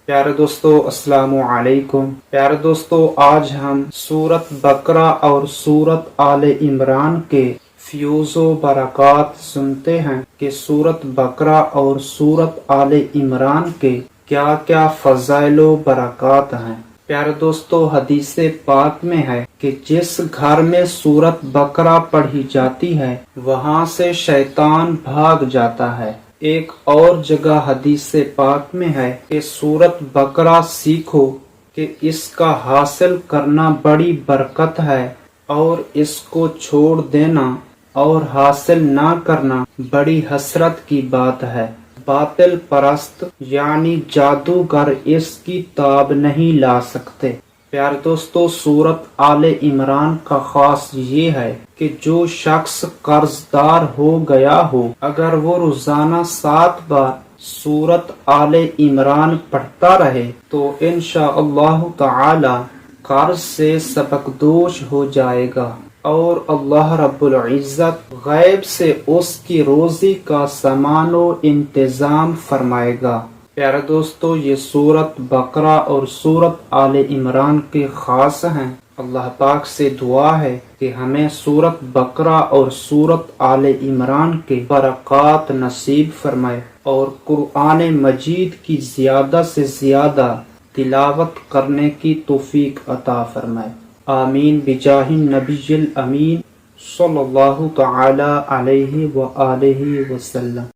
پیارے دوستو السلام علیکم۔ پیارے دوستو، آج ہم سورت بقرہ اور سورت آل عمران کے فیوز و برکات سنتے ہیں کہ سورت بقرہ اور سورت آل عمران کے کیا کیا فضائل و برکات ہیں۔ پیارے دوستو، حدیث پاک میں ہے کہ جس گھر میں سورت بقرہ پڑھی جاتی ہے وہاں سے شیطان بھاگ جاتا ہے۔ ایک اور جگہ حدیث پاک میں ہے کہ سورت بقرہ سیکھو کہ اس کا حاصل کرنا بڑی برکت ہے اور اس کو چھوڑ دینا اور حاصل نہ کرنا بڑی حسرت کی بات ہے۔ باطل پرست یعنی جادوگر اس کی تاب نہیں لا سکتے۔ پیارے دوستو، سورت آل عمران کا خاص یہ ہے کہ جو شخص قرض دار ہو گیا ہو اگر وہ روزانہ 7 بار سورت آل عمران پڑھتا رہے تو انشاءاللہ تعالی قرض سے سبکدوش ہو جائے گا اور اللہ رب العزت غیب سے اس کی روزی کا سامان و انتظام فرمائے گا۔ پیارے دوستو، یہ سورت بقرہ اور سورت آل عمران کے خاص ہیں۔ اللہ پاک سے دعا ہے کہ ہمیں سورت بقرہ اور سورت آل عمران کے برکات نصیب فرمائے اور قرآن مجید کی زیادہ سے زیادہ تلاوت کرنے کی توفیق عطا فرمائے۔ آمین بجاہ النبی الامین صلی اللہ تعالی علیہ وآلہ وسلم۔